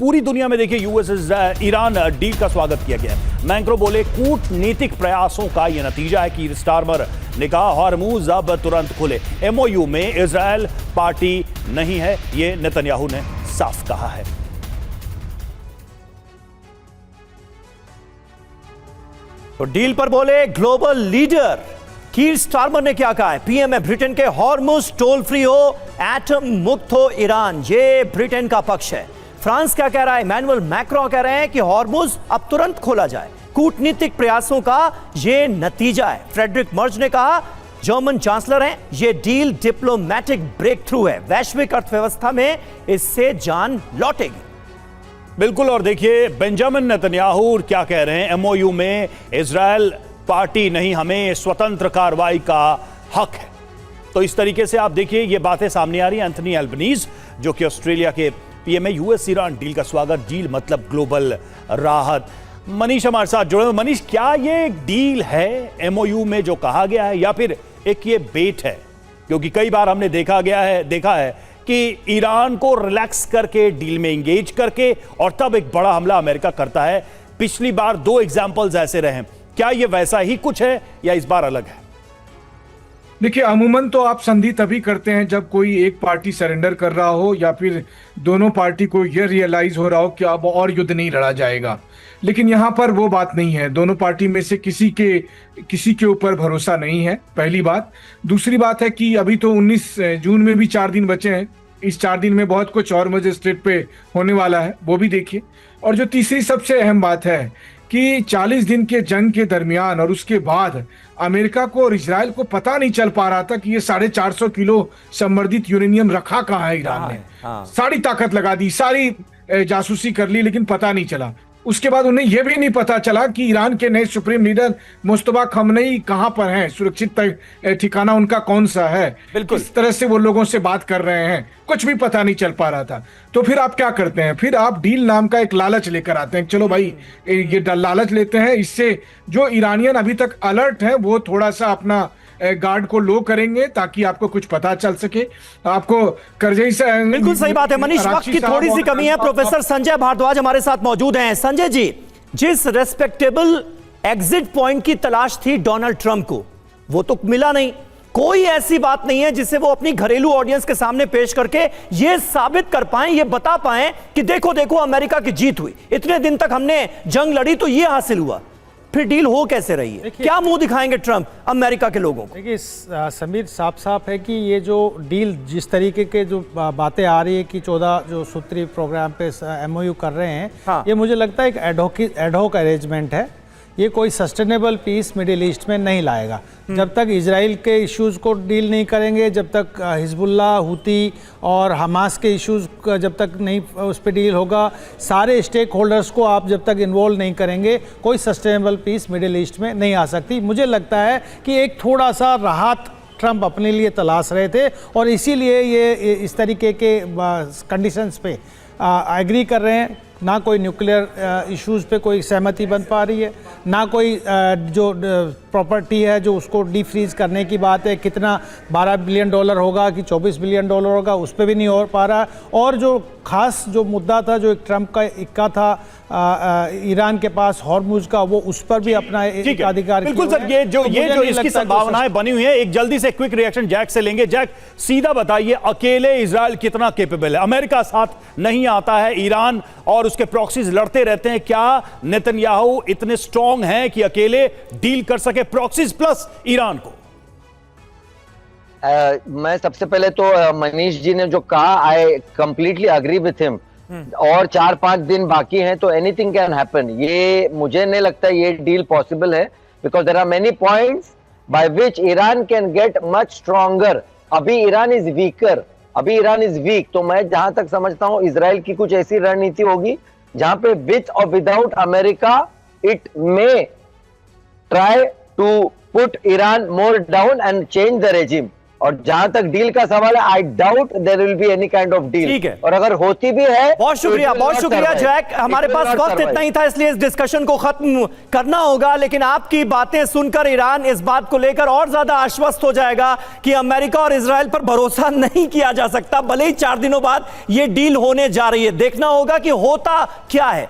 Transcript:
पूरी दुनिया में देखिए यूएस ईरान डील का स्वागत किया गया है। मैक्रो बोले कूटनीतिक प्रयासों का यह नतीजा है कि स्टारमर ने कहा हॉर्मुज अब तुरंत खुले। एमओयू में इजराइल पार्टी नहीं है, ये नेतन्याहू ने साफ कहा है। तो डील पर बोले ग्लोबल लीडर कीर स्टारमर ने क्या कहा है? पीएम है ब्रिटेन के हॉर्मुज टोल फ्री हो, एटम मुक्त हो ईरान, ये ब्रिटेन का पक्ष है। फ्रांस क्या कह रहा है? इमैनुअल मैक्रों कह रहे हैं कि हॉर्मुज अब तुरंत खोला जाए, कूटनीतिक प्रयासों का ये नतीजा है। फ्रेडरिक मर्ज ने कहा, जर्मन चांसलर हैं, ये डील डिप्लोमैटिक ब्रेक थ्रू है, वैश्विक अर्थव्यवस्था में इससे जान लौटेगी। बिल्कुल। और देखिए बेंजामिन नेतन्याहू क्या कह रहे हैं, एमओयू में इजराइल पार्टी नहीं, हमें स्वतंत्र कार्रवाई का हक है। तो इस तरीके से आप देखिए ये बातें सामने आ रही हैं। एंथनी एल्बनीज जो कि ऑस्ट्रेलिया के पीएम है, यूएस ईरान डील का स्वागत, डील मतलब ग्लोबल राहत। मनीष हमारे साथ जुड़े हुए। मनीष, क्या ये एक डील है एमओयू में जो कहा गया है, या फिर एक ये बेट है? क्योंकि कई बार हमने देखा है कि ईरान को रिलैक्स करके डील में एंगेज करके और तब एक बड़ा हमला अमेरिका करता है। पिछली बार 2 एग्जांपल्स ऐसे रहे। क्या ये वैसा ही कुछ है या इस बार अलग है? देखिए, अमूमन तो आप संधि तभी करते हैं जब कोई एक पार्टी सरेंडर कर रहा हो या फिर दोनों पार्टी को यह रियलाइज हो रहा हो कि अब और युद्ध नहीं लड़ा जाएगा। लेकिन यहाँ पर वो बात नहीं है। दोनों पार्टी में से किसी के ऊपर भरोसा नहीं है, पहली बात। दूसरी बात है कि अभी तो 19 जून में भी 4 दिन बचे हैं। इस 4 दिन में बहुत कुछ और मजे स्ट्रेट पे होने वाला है, वो भी देखिए। और जो तीसरी सबसे अहम बात है कि 40 दिन के जंग के दरमियान और उसके बाद अमेरिका को और इजराइल को पता नहीं चल पा रहा था कि ये 450 किलो संवर्धित यूरेनियम रखा कहाँ है ईरान ने। सारी ताकत लगा दी, सारी जासूसी कर ली, लेकिन पता नहीं चला। उसके बाद उन्हें यह भी नहीं पता चला कि ईरान के नए सुप्रीम लीडर मुस्तफा खमनेई कहां पर हैं, सुरक्षित ठिकाना उनका कौन सा है, किस तरह से वो लोगों से बात कर रहे हैं, कुछ भी पता नहीं चल पा रहा था। तो फिर आप क्या करते हैं? फिर आप डील नाम का एक लालच लेकर आते हैं। चलो भाई, ये लालच लेते हैं, इससे जो ईरानियन अभी तक अलर्ट है वो थोड़ा सा अपना गार्ड को लो करेंगे ताकि आपको कुछ पता चल सके। आपको करजई से बिल्कुल सही बात है मनीष, वक्त की थोड़ी सी कमी है। प्रोफेसर संजय भारद्वाज हमारे साथ मौजूद हैं। संजय जी, जिस रेस्पेक्टेबल एग्जिट पॉइंट की तलाश थी डोनाल्ड ट्रंप को, वो तो मिला नहीं। कोई ऐसी बात नहीं है जिसे वो अपनी घरेलू ऑडियंस के सामने पेश करके ये साबित कर पाए, ये बता पाए कि देखो देखो अमेरिका की जीत हुई, इतने दिन तक हमने जंग लड़ी तो ये हासिल हुआ। फिर डील हो कैसे रही है? क्या मुंह दिखाएंगे ट्रंप अमेरिका के लोगों को? देखिए समीर, साफ है कि ये जो डील, जिस तरीके के जो बातें आ रही है कि 14 जो सूत्री प्रोग्राम पे एमओयू कर रहे हैं, हाँ। ये मुझे लगता है एक एडहॉक अरेंजमेंट है। ये कोई सस्टेनेबल पीस मिडिल ईस्ट में नहीं लाएगा। जब तक इजराइल के इश्यूज़ को डील नहीं करेंगे, जब तक हिजबुल्लाह, हुती और हमास के इश्यूज़ जब तक नहीं उस पर डील होगा, सारे स्टेक होल्डर्स को आप जब तक इन्वॉल्व नहीं करेंगे, कोई सस्टेनेबल पीस मिडिल ईस्ट में नहीं आ सकती। मुझे लगता है कि एक थोड़ा सा राहत ट्रंप अपने लिए तलाश रहे थे और इसीलिए ये इस तरीके के कंडीशंस पे एग्री कर रहे हैं। ना कोई न्यूक्लियर इश्यूज़ पे कोई सहमति बन पा रही है, ना कोई जो प्रॉपर्टी है जो उसको डीफ्रीज करने की बात है, कितना $12 बिलियन होगा कि $24 बिलियन होगा, उस पर भी नहीं हो पा रहा। और जो खास जो मुद्दा था, जो एक ट्रंप का इक्का था ईरान के पास हॉर्मुज का, वो उस पर भी अपना अधिकार। बिल्कुल सर, ये जो इसकी संभावनाएं बनी हुई है। एक जल्दी से क्विक रिएक्शन जैक से लेंगे। जैक, सीधा बताइए, अकेले इजराइल कितना केपेबल है? अमेरिका साथ नहीं आता है, ईरान और उसके प्रॉक्सीज लड़ते रहते हैं। क्या नेतन्याहू इतने स्ट्रांग हैं कि अकेले डील कर सके प्रॉक्सीज प्लस ईरान को? मैं सबसे पहले तो मनीष जी ने जो कहा, I completely agree with him. और 4-5 दिन बाकी हैं तो एनीथिंग कैन हैपन। ये मुझे नहीं लगता ये डील पॉसिबल है, because there are many points by which Iran can get much stronger. अभी ईरान इज वीक। तो मैं जहां तक समझता हूं इजराइल की कुछ ऐसी रणनीति होगी जहां पे विथ और without America it may try to put Iran more down and change the regime. और जहां तक डील का सवाल है, I doubt there will be any kind of deal. ठीक है। और अगर होती भी है, बहुत शुक्रिया जैक, हमारे पास वक्त इतना ही था, इसलिए इस डिस्कशन को खत्म करना होगा। लेकिन आपकी बातें सुनकर ईरान इस बात को लेकर और ज्यादा आश्वस्त हो जाएगा कि अमेरिका और इजराइल पर भरोसा नहीं किया जा सकता, भले ही 4 दिनों बाद यह डील होने जा रही है। देखना होगा कि होता क्या है।